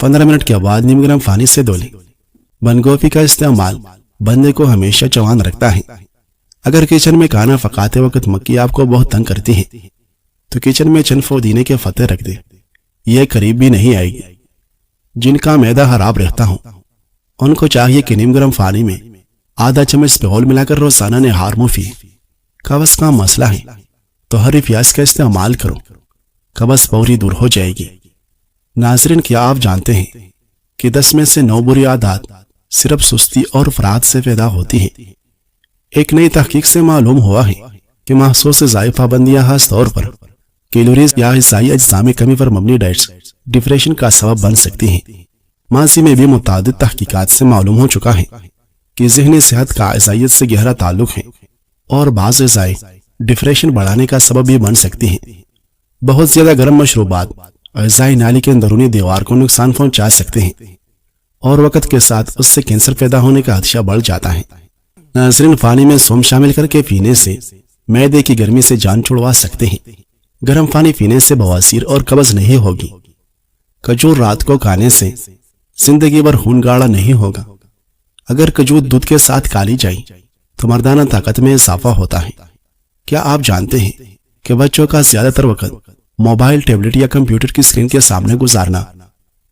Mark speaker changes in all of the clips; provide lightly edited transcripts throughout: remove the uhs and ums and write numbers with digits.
Speaker 1: 15 minute کے بعد نیم گرم پانی سے دھو لیں۔ بند گوبھی کا استعمال بندے کو ہمیشہ جوان رکھتا ہے۔ اگر کچن میں کھانا پکاتے وقت مکھی آپ کو بہت تنگ کرتی ہے تو کچن میں چند پودینے کے پتے رکھ دیں، یہ قریب بھی نہیں آئے گی۔ جن کا معدہ خراب رہتا ہوں ان کو چاہیے کہ نیم گرم پانی میں آدھا چمچ پہول ملا کر روزانہ نہار مفید۔ قبض کا مسئلہ ہے تو ہری پیاز کا استعمال کرو، قبض فوری دور ہو جائے گی۔ ناظرین، کیا آپ جانتے ہیں کہ 10 میں سے 9 بری عادات صرف سستی اور افراد سے پیدا ہوتی ہیں؟ ایک نئی تحقیق سے معلوم ہوا ہے کہ محسوس غذائی پابندیاں خاص طور پر کیلوریز یا غذائی اجزاء میں کمی پر مبنی ڈائٹس ڈپریشن کا سبب بن سکتی ہیں۔ ماضی میں بھی متعدد تحقیقات سے معلوم ہو چکا ہے کہ ذہنی صحت کا غذائیت سے گہرا تعلق ہے اور بعض غذائیں ڈپریشن بڑھانے کا سبب بھی بن سکتی ہیں۔ بہت زیادہ گرم مشروبات غذائی نالی کے اندرونی دیوار کو نقصان پہنچا سکتے ہیں اور وقت کے ساتھ اس سے کینسر پیدا ہونے کا خدشہ بڑھ جاتا ہے۔ ناظرین، پانی میں سونف شامل کر کے پینے سے معدے کی گرمی سے جان چھڑوا سکتے ہیں۔ گرم پانی پینے سے بواسیر اور قبض نہیں ہوگی۔ کھجور رات کو کھانے سے زندگی بھر خون گاڑھا نہیں ہوگا۔ اگر کھجور دودھ کے ساتھ کھا لی جائے تو مردانہ طاقت میں اضافہ ہوتا ہے۔ کیا آپ جانتے ہیں کہ بچوں کا زیادہ تر وقت موبائل، ٹیبلٹ یا کمپیوٹر کی اسکرین کے سامنے گزارنا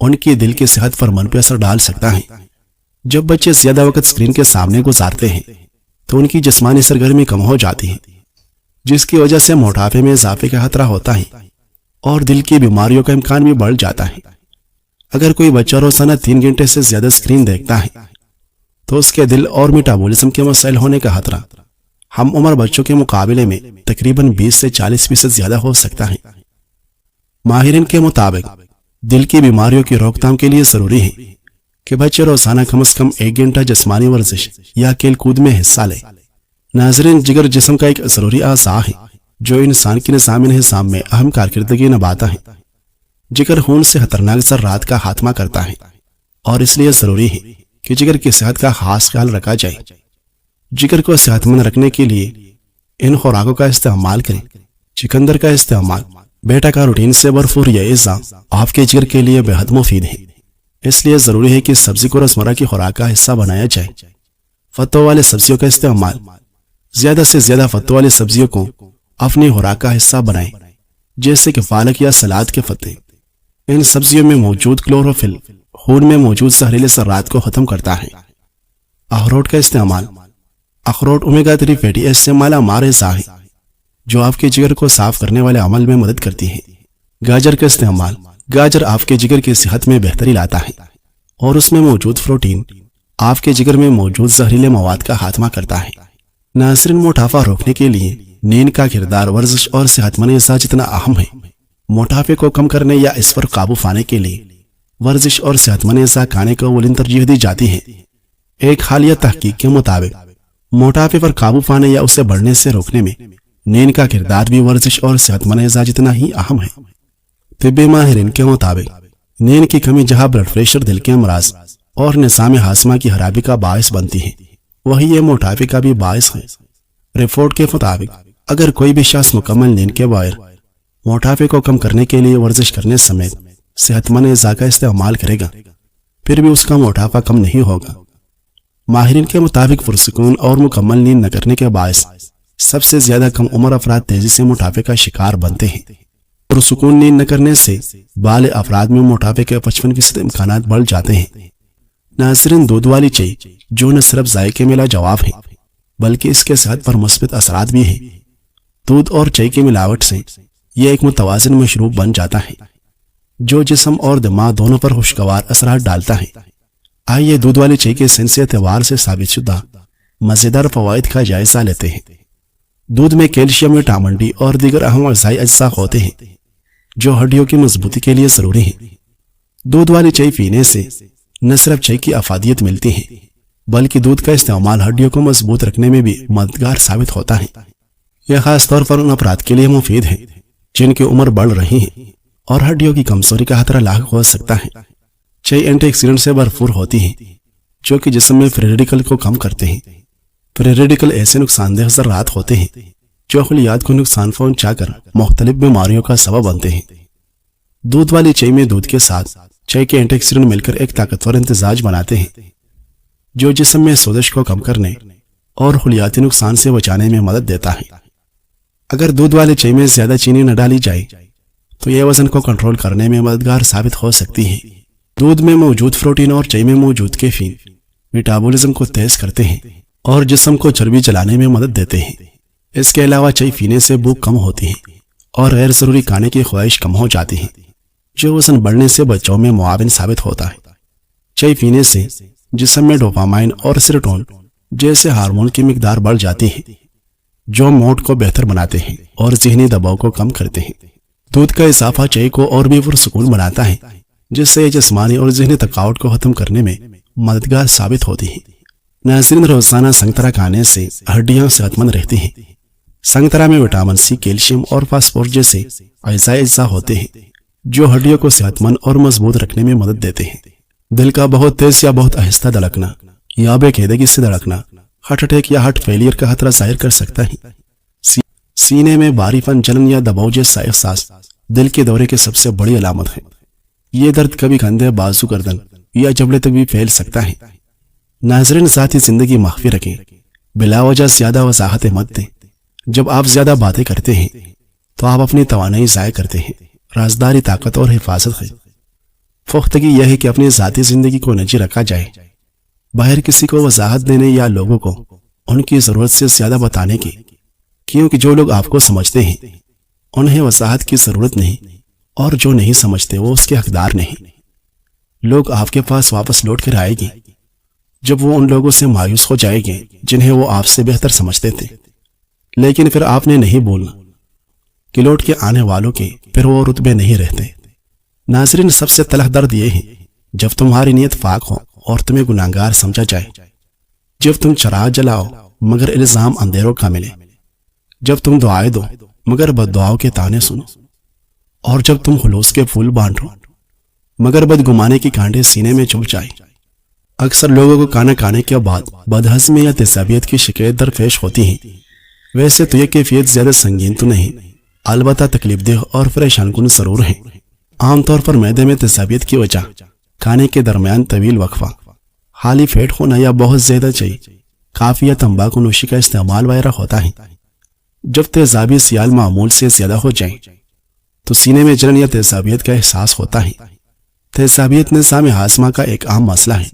Speaker 1: ان کی دل کی صحت پر منفی اثر ڈال سکتا ہے؟ جب بچے زیادہ وقت اسکرین کے سامنے گزارتے ہیں تو ان کی جسمانی سرگرمی کم ہو جاتی ہے، جس کی وجہ سے موٹاپے میں اضافے کا خطرہ ہوتا ہے اور دل کی بیماریوں کا امکان بھی بڑھ جاتا ہے۔ اگر کوئی بچہ روزانہ 3 گھنٹے سے زیادہ اسکرین دیکھتا ہے تو اس کے دل اور میٹابولزم کے مسائل ہونے کا خطرہ ہم عمر بچوں کے مقابلے میں تقریباً 20 سے 40% زیادہ ہو سکتا ہے۔ ماہرین کے مطابق دل کی بیماریوں کی روک تھام کے لیے ضروری ہے کہ بچے روزانہ کم از کم 1 گھنٹہ جسمانی ورزش یا کھیل کود میں حصہ لیں۔ ناظرین، جگر جسم کا ایک ضروری اعضاء ہے جو انسان کی نظام انہضام میں اہم کارکردگی نبھاتا ہے۔ جگر خون سے خطرناک ذرات کا خاتمہ کرتا ہے اور اس لیے ضروری ہے کہ جگر کی صحت کا خاص خیال رکھا جائے۔ جگر کو صحت مند رکھنے کے لیے ان خوراکوں کا استعمال کریں۔ چقندر کا استعمال، بیٹا کاروٹین سے بھرپور یہ اجزاء آپ کے جگر کے لیے بہت مفید ہے، اس لیے ضروری ہے کہ سبزی کو روزمرہ کی خوراک کا حصہ بنایا جائے۔ پتوں والے سبزیوں کا استعمال، زیادہ سے زیادہ پتوں والی سبزیوں کو اپنی خوراک کا حصہ بنائیں، جیسے کہ پالک یا سلاد کے پتے۔ ان سبزیوں میں موجود کلوروفل خون میں موجود زہریلے ذرات کو ختم کرتا ہے۔ اخروٹ کا استعمال، اخروٹ اومیگا 3 فیٹی ایسڈ سے مالا مال غذا ہے جو آپ کے جگر کو صاف کرنے والے عمل میں مدد کرتی ہے۔ گاجر کا استعمال، گاجر آپ کے جگر کی صحت میں بہتری لاتا ہے اور اس میں موجود پروٹین آپ کے جگر میں موجود زہریلے مواد کا خاتمہ کرتا ہے۔ ناظرین، موٹاپا روکنے کے لیے نیند کا کردار ورزش اور صحت مند غذا جتنا اہم ہے۔ موٹاپے کو کم کرنے یا اس پر قابو پانے کے لیے ورزش اور صحت مند غذا کھانے کو اولین ترجیح دی جاتی ہے۔ ایک حالیہ تحقیق کے مطابق موٹاپے پر قابو پانے یا اسے بڑھنے سے روکنے میں نیند کا کردار بھی ورزش اور صحت مند غذا جتنا ہی اہم ہے۔ طبی ماہرین کے مطابق نیند کی کمی جہاں بلڈ پریشر، دل کے امراض اور نظام ہاضمہ کی خرابی کا باعث بنتی ہے، وہی یہ موٹاپے کا بھی باعث ہے۔ رپورٹ کے مطابق اگر کوئی بھی شخص مکمل نیند کے بغیر موٹاپے کو کم کرنے کے لیے ورزش کرنے سمیت صحت مند غذا کا استعمال کرے گا، پھر بھی اس کا موٹاپا کم نہیں ہوگا۔ ماہرین کے مطابق پرسکون اور مکمل نیند نہ کرنے کے باعث سب سے زیادہ کم عمر افراد تیزی سے موٹاپے کا شکار بنتے ہیں۔ پرسکون نیند نہ کرنے سے بالغ افراد میں موٹاپے کے 55% امکانات بڑھ جاتے ہیں۔ ناظرین، دودھ والی چائے جو نہ صرف ذائقے میں لاجواب ہے بلکہ اس کے صحت پر مثبت اثرات بھی ہیں۔ دودھ اور چائے کی ملاوٹ سے یہ ایک متوازن مشروب بن جاتا ہے جو جسم اور دماغ دونوں پر خوشگوار اثرات ڈالتا ہے۔ آئیے دودھ والی چائے کے سائنسی اعتبار سے ثابت شدہ مزیدار فوائد کا جائزہ لیتے ہیں۔ دودھ میں کیلشیم، وٹامن ڈی اور دیگر اہم غذائی اجزاء ہوتے ہیں جو ہڈیوں کی مضبوطی کے لیے ضروری ہیں۔ دودھ والی چائے پینے سے نہ صرف چائے کی افادیت ملتی ہے بلکہ دودھ کا استعمال ہڈیوں کو مضبوط رکھنے میں بھی مددگار ثابت ہوتا ہے۔ یہ خاص طور پر ان افراد کے لیے مفید ہے جن کی عمر بڑھ رہی ہے اور ہڈیوں کی کمزوری کا خطرہ لاحق ہو سکتا ہے۔ چائے اینٹی آکسیڈنٹ سے بھرپور ہوتی ہے جو کہ جسم میں فری ریڈیکل کو کم کرتے ہیں۔ فری ریڈیکل ایسے نقصان دہ ذرات ہوتے ہیں جو خلیات کو نقصان پہنچا کر مختلف بیماریوں کا سبب بنتے ہیں۔ دودھ والی چائے میں دودھ کے ساتھ چائے کے اینٹی آکسیڈنٹ مل کر ایک طاقتور امتزاج بناتے ہیں جو جسم میں سوزش کو کم کرنے اور خلیاتی نقصان سے بچانے میں مدد دیتا ہے۔ اگر دودھ والے چائے میں زیادہ چینی نہ ڈالی جائے تو یہ وزن کو کنٹرول کرنے میں مددگار ثابت ہو سکتی ہے۔ دودھ میں موجود پروٹین اور چائے میں موجود کیفین میٹابولزم کو تیز کرتے ہیں اور جسم کو چربی جلانے میں مدد دیتے ہیں۔ اس کے علاوہ چائے پینے سے بھوک کم ہوتی ہے اور غیر ضروری کھانے کی خواہش کم ہو جاتی ہے جو وزن بڑھنے سے بچاؤ میں معاون ثابت ہوتا ہے۔ چائے پینے سے جسم میں ڈوپامائن اور سیروٹونن جیسے ہارمون کی مقدار بڑھ جاتی ہے جو موڈ کو بہتر بناتے ہیں اور ذہنی دباؤ کو کم کرتے ہیں۔ دودھ کا اضافہ چائے کو اور بھی پرسکون بناتا ہے جس سے جسمانی اور ذہنی تھکاوٹ کو ختم کرنے میں مددگار ثابت ہوتی ہے۔ ناظرین، روزانہ سنگترا کھانے سے ہڈیاں صحت مند رہتی ہیں۔ سنگترا میں وٹامن سی، کیلشیم اور فاسفورس جیسے اجزاء ہوتے ہیں جو ہڈیوں کو صحت مند اور مضبوط رکھنے میں مدد دیتے ہیں۔ دل کا بہت تیز یا بہت آہستہ دھڑکنا یا بے قاعدگی سے دھڑکنا ہارٹ اٹیک یا ہارٹ فیلئر کا خطرہ ظاہر کر سکتا ہے۔ سینے میں بھاری پن، جلن یا دباؤ جیسا احساس دل کے دورے کی سب سے بڑی علامت ہے۔ یہ درد کبھی کندھے، بازو، گردن یا جبڑے تک بھی پھیل سکتا ہے۔ ناظرین، ذاتی زندگی مخفی رکھیں، بلا وجہ زیادہ وضاحتیں مت دیں۔ جب آپ زیادہ باتیں کرتے ہیں تو آپ اپنی توانائی ضائع کرتے ہیں۔ رازداری طاقت اور حفاظت ہے۔ پختگی یہ ہے کہ اپنی ذاتی زندگی کو نجی رکھا جائے، باہر کسی کو وضاحت دینے یا لوگوں کو ان کی ضرورت سے زیادہ بتانے کی، کیونکہ جو لوگ آپ کو سمجھتے ہیں انہیں وضاحت کی ضرورت نہیں اور جو نہیں سمجھتے وہ اس کے حقدار نہیں۔ لوگ آپ کے پاس واپس لوٹ کر آئے گی جب وہ ان لوگوں سے مایوس ہو جائے گے جنہیں وہ آپ سے بہتر سمجھتے تھے، لیکن پھر آپ نے نہیں بولنا کہ لوٹ کے آنے والوں کے پھر وہ رتبے نہیں رہتے۔ ناظرین، سب سے تلخ درد یہ ہے جب تمہاری نیت پاک ہو اور تمہیں گناہگار سمجھا جائے، جب تم چراغ جلاؤ مگر الزام اندھیروں کا ملے، جب تم دعائیں دو مگر بد دعاؤں کے تانے سنو، اور جب تم خلوص کے پھول بانٹو مگر بدگمانے کی کانٹے سینے میں چبھ جائے۔ اکثر لوگوں کو کھانا کھانے کے بعد بدہضمی یا تیزابیت کی شکایت درپیش ہوتی ہیں۔ ویسے تو یہ کیفیت زیادہ سنگین تو نہیں، البتہ تکلیف دہ اور پریشان کن ضرور ہے۔ عام طور پر معدے میں تیزابیت کی وجہ کھانے کے درمیان طویل وقفہ، خالی پیٹ ہونا یا بہت زیادہ چائے، کافی یا تمباکو نوشی کا استعمال وغیرہ ہوتا ہے۔ جب تیزابی سیال معمول سے زیادہ ہو جائیں تو سینے میں جلن یا تیزابیت کا احساس ہوتا ہے۔ تیزابیت نظام ہاضمہ کا ایک عام مسئلہ ہے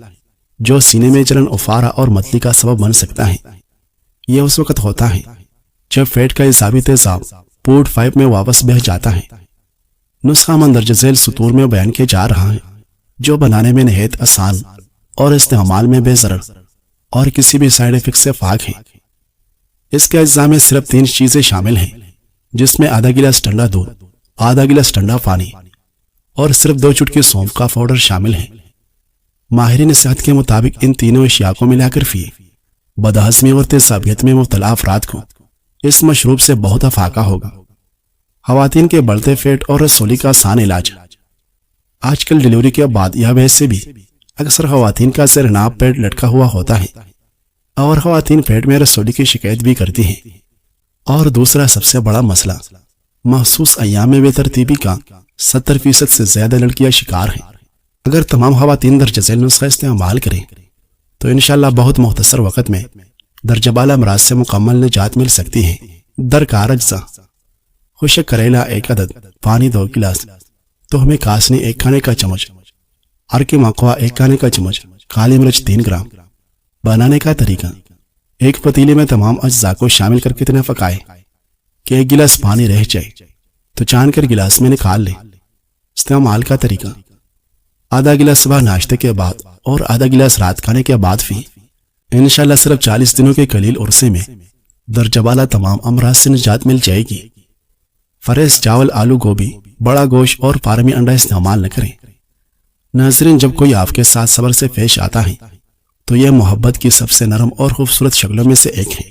Speaker 1: جو سینے میں جلن، افارہ اور متلی کا سبب بن سکتا ہے۔ یہ اس وقت ہوتا ہے جب پیٹ کا اضافی تیزاب پورٹ پائپ میں واپس بہہ جاتا ہے۔ نسخہ مندرجہ ذیل سطور میں بیان کیا جا رہا ہے جو بنانے میں نہایت آسان اور استعمال میں بے ضرر اور کسی بھی سائیڈ ایفیکٹ سے پاک ہے۔ اس کے اجزاء میں صرف 3 چیزیں شامل ہیں، جس میں آدھا گلاس ٹھنڈا دودھ، آدھا گلاس ٹھنڈا پانی اور صرف 2 چٹکی سونف کا پاؤڈر شامل ہیں۔ ماہرین صحت کے مطابق ان تینوں اشیاء کو ملا کر پیے۔ بدہضمی اور تیزابیت میں مبتلا افراد کو اس مشروب سے بہت افاقہ ہوگا۔ خواتین کے بڑھتے پیٹ اور رسولی کا آسان علاج۔ آج کل ڈیلیوری کے بعد یا ویسے بھی اکثر خواتین کا سرناب پیٹ لٹکا ہوا ہوتا ہے اور خواتین پیٹ میں رسولی کی شکایت بھی کرتی ہیں۔ اور دوسرا سب سے بڑا مسئلہ، محسوس ایام میں بے ترتیبی کا 70% سے زیادہ لڑکیاں شکار ہیں۔ اگر تمام خواتین درجہ ذیل نسخہ استعمال کریں تو انشاءاللہ بہت مختصر وقت میں درجہ بالا امراض سے مکمل نجات مل سکتی ہے۔ درکار اجزاء: خشک کریلا 1 عدد، پانی 2 گلاس، تہمِ کاسنی 1 کھانے کا چمچ، عرق مقوا 1 کھانے کا چمچ، کالی مرچ 3 گرام۔ بنانے کا طریقہ: ایک پتیلے میں تمام اجزاء کو شامل کر کے اتنا پکائیں کہ 1 گلاس پانی رہ جائے تو چھان کر گلاس میں نکال لیں۔ استعمال کا طریقہ: آدھا گلاس صبح ناشتے کے بعد اور آدھا گلاس رات کھانے کے بعد بھی۔ انشاءاللہ صرف 40 دنوں کے قلیل عرصے میں درجہ بالا تمام امراض سے نجات مل جائے گی۔ فریز، چاول، آلو، گوبھی، بڑا گوشت اور فارمی انڈا استعمال نہ کریں۔ ناظرین، جب کوئی آپ کے ساتھ صبر سے پیش آتا ہے تو یہ محبت کی سب سے نرم اور خوبصورت شکلوں میں سے ایک ہے،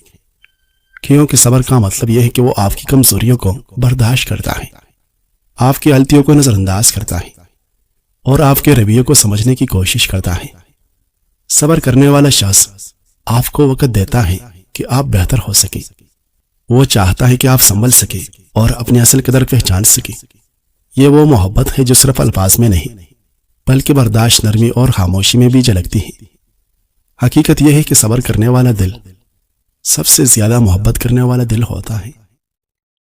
Speaker 1: کیونکہ صبر کا مطلب یہ ہے کہ وہ آپ کی کمزوریوں کو برداشت کرتا ہے، آپ کی غلطیوں کو نظر انداز کرتا ہے اور آپ کے رویے کو سمجھنے کی کوشش کرتا ہے۔ صبر کرنے والا شخص آپ کو وقت دیتا ہے کہ آپ بہتر ہو سکیں۔ وہ چاہتا ہے کہ آپ سنبھل سکیں اور اپنی اصل قدر پہچان سکیں۔ یہ وہ محبت ہے جو صرف الفاظ میں نہیں بلکہ برداشت نرمی اور خاموشی میں بھی جھلکتی ہے۔ حقیقت یہ ہے کہ صبر کرنے والا دل سب سے زیادہ محبت کرنے والا دل ہوتا ہے۔